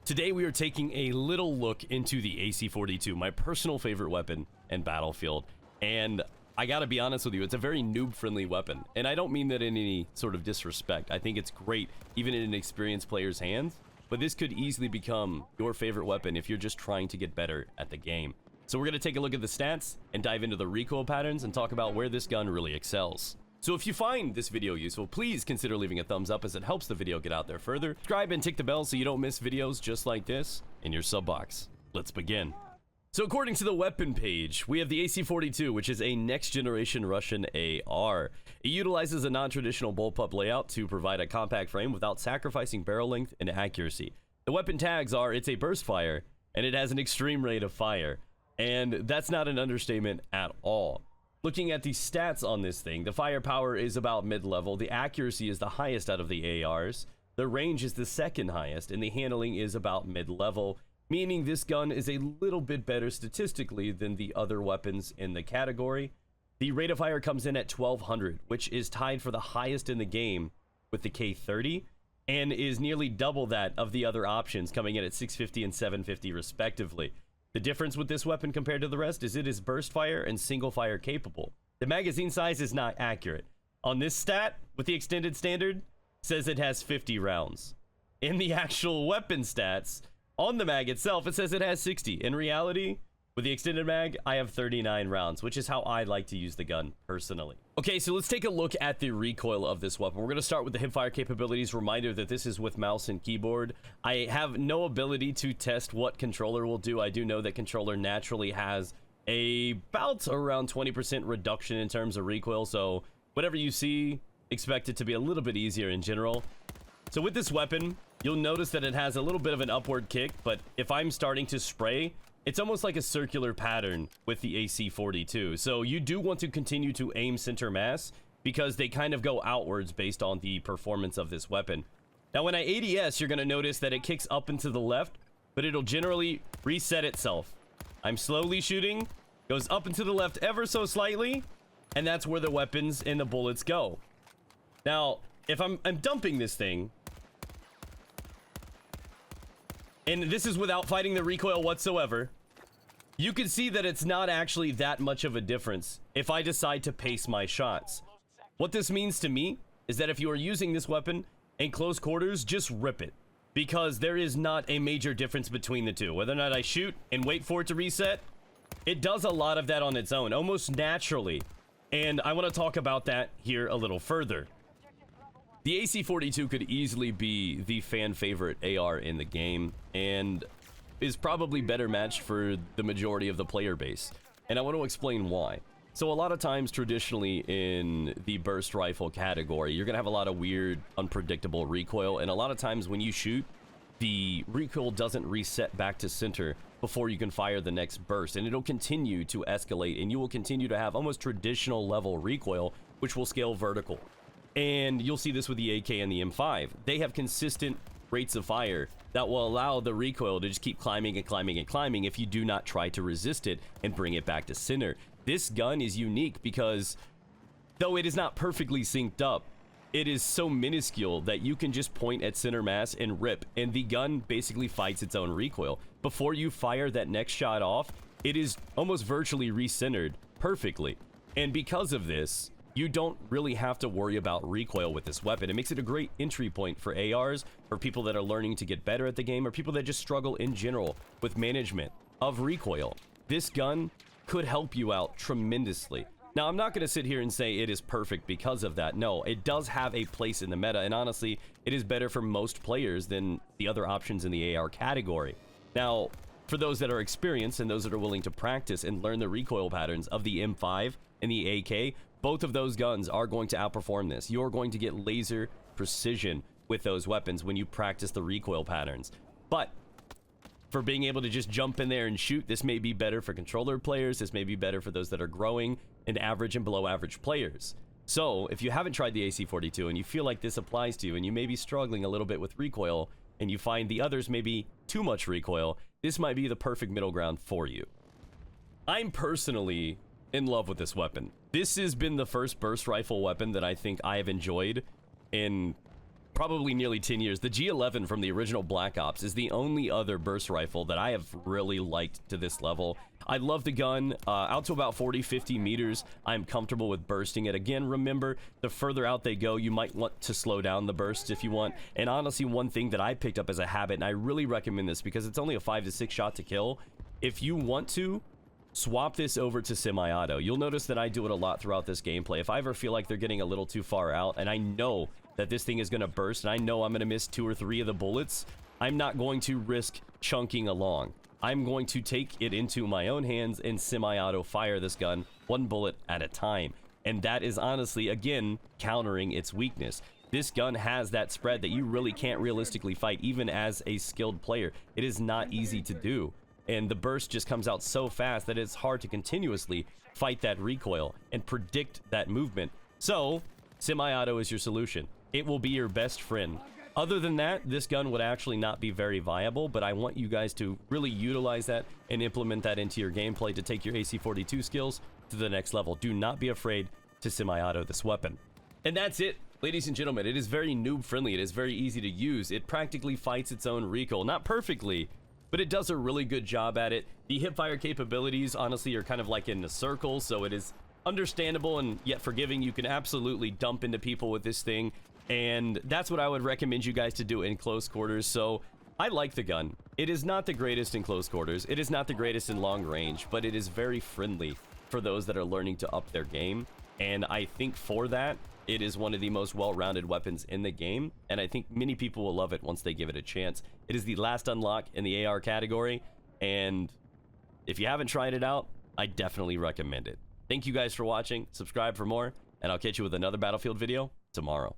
Today we are taking a little look into the AC-42, my personal favorite weapon in Battlefield. And I gotta be honest with you, it's a very noob-friendly weapon. And I don't mean that in any sort of disrespect. I think it's great, even in an experienced player's hands. But this could easily become your favorite weapon if you're just trying to get better at the game. So we're gonna take a look at the stats and dive into the recoil patterns and talk about where this gun really excels. So if you find this video useful, please consider leaving a thumbs up as it helps the video get out there further. Subscribe and tick the bell so you don't miss videos just like this in your sub box. Let's begin. So according to the weapon page, we have the AC-42, which is a next-generation Russian AR. It utilizes a non-traditional bullpup layout to provide a compact frame without sacrificing barrel length and accuracy. The weapon tags are, it's a burst fire, and it has an extreme rate of fire. And that's not an understatement at all. Looking at the stats on this thing, the firepower is about mid-level, the accuracy is the highest out of the ARs, the range is the second highest, and the handling is about mid-level, meaning this gun is a little bit better statistically than the other weapons in the category. The rate of fire comes in at 1200, which is tied for the highest in the game with the K30, and is nearly double that of the other options, coming in at 650 and 750 respectively. The difference with this weapon compared to the rest is it is burst fire and single fire capable. The magazine size is not accurate. On this stat, with the extended standard, says it has 50 rounds. In the actual weapon stats, on the mag itself, it says it has 60. In reality, with the extended mag, I have 39 rounds, which is how I like to use the gun personally. Okay, so let's take a look at the recoil of this weapon. We're going to start with the hipfire capabilities. Reminder that this is with mouse and keyboard. I have no ability to test what controller will do. I do know that controller naturally has about around 20% reduction in terms of recoil, so whatever you see, expect it to be a little bit easier in general. So with this weapon, you'll notice that it has a little bit of an upward kick, but if I'm starting to spray, it's almost like a circular pattern with the AC-42. So you do want to continue to aim center mass because they kind of go outwards based on the performance of this weapon. Now when I ADS, you're going to notice that it kicks up and to the left, but it'll generally reset itself. I'm slowly shooting, goes up and to the left ever so slightly, and that's where the weapons and the bullets go. Now, if I'm dumping this thing, and this is without fighting the recoil whatsoever, you can see that it's not actually that much of a difference if I decide to pace my shots. What this means to me is that if you are using this weapon in close quarters, just rip it, because there is not a major difference between the two. Whether or not I shoot and wait for it to reset, it does a lot of that on its own, almost naturally, and I want to talk about that here a little further. The AC-42 could easily be the fan favorite AR in the game and is probably better matched for the majority of the player base. And I want to explain why. So a lot of times traditionally in the burst rifle category, you're going to have a lot of weird, unpredictable recoil. And a lot of times when you shoot, the recoil doesn't reset back to center before you can fire the next burst. And it'll continue to escalate and you will continue to have almost traditional level recoil, which will scale vertical. And you'll see this with the AK and the M5. They have consistent rates of fire that will allow the recoil to just keep climbing and climbing and climbing if you do not try to resist it and bring it back to center. This gun is unique because, though it is not perfectly synced up, it is so minuscule that you can just point at center mass and rip, and the gun basically fights its own recoil. Before you fire that next shot off, it is almost virtually recentered perfectly. And because of this, you don't really have to worry about recoil with this weapon. It makes it a great entry point for ARs, for people that are learning to get better at the game, or people that just struggle in general with management of recoil. This gun could help you out tremendously. Now, I'm not going to sit here and say it is perfect because of that. No, it does have a place in the meta, and honestly, it is better for most players than the other options in the AR category. Now, for those that are experienced and those that are willing to practice and learn the recoil patterns of the M5 and the AK, both of those guns are going to outperform this. You're going to get laser precision with those weapons when you practice the recoil patterns. But for being able to just jump in there and shoot, this may be better for controller players. This may be better for those that are growing and average and below average players. So if you haven't tried the AC-42 and you feel like this applies to you and you may be struggling a little bit with recoil and you find the others may be too much recoil, this might be the perfect middle ground for you. I'm personally in love with this weapon. This has been the first burst rifle weapon that I think I have enjoyed in probably nearly 10 years. The G11 from the original Black Ops is the only other burst rifle that I have really liked to this level. I love the gun. Out to about 40-50 meters, I'm comfortable with bursting it. Again, remember, the further out they go, you might want to slow down the bursts if you want. And honestly, one thing that I picked up as a habit, and I really recommend this because it's only a 5 to 6 shot to kill. If you want to, swap this over to semi-auto. You'll notice that I do it a lot throughout this gameplay. If I ever feel like they're getting a little too far out, and I know that this thing is going to burst, and I know I'm going to miss 2 or 3 of the bullets, I'm not going to risk chunking along. I'm going to take it into my own hands and semi-auto fire this gun 1 bullet at a time. And that is honestly, again, countering its weakness. This gun has that spread that you really can't realistically fight, even as a skilled player. It is not easy to do. And the burst just comes out so fast that it's hard to continuously fight that recoil and predict that movement. So, semi-auto is your solution. It will be your best friend. Other than that, this gun would actually not be very viable, but I want you guys to really utilize that and implement that into your gameplay to take your AC-42 skills to the next level. Do not be afraid to semi-auto this weapon. And that's it, ladies and gentlemen. It is very noob-friendly. It is very easy to use. It practically fights its own recoil. Not perfectly, but it does a really good job at it. The hipfire capabilities, honestly, are kind of like in a circle, so it is understandable and yet forgiving. You can absolutely dump into people with this thing, and that's what I would recommend you guys to do in close quarters. So I like the gun. It is not the greatest in close quarters. It is not the greatest in long range, but it is very friendly for those that are learning to up their game. And I think for that, it is one of the most well-rounded weapons in the game, and I think many people will love it once they give it a chance. It is the last unlock in the AR category, and if you haven't tried it out, I definitely recommend it. Thank you guys for watching. Subscribe for more, and I'll catch you with another Battlefield video tomorrow.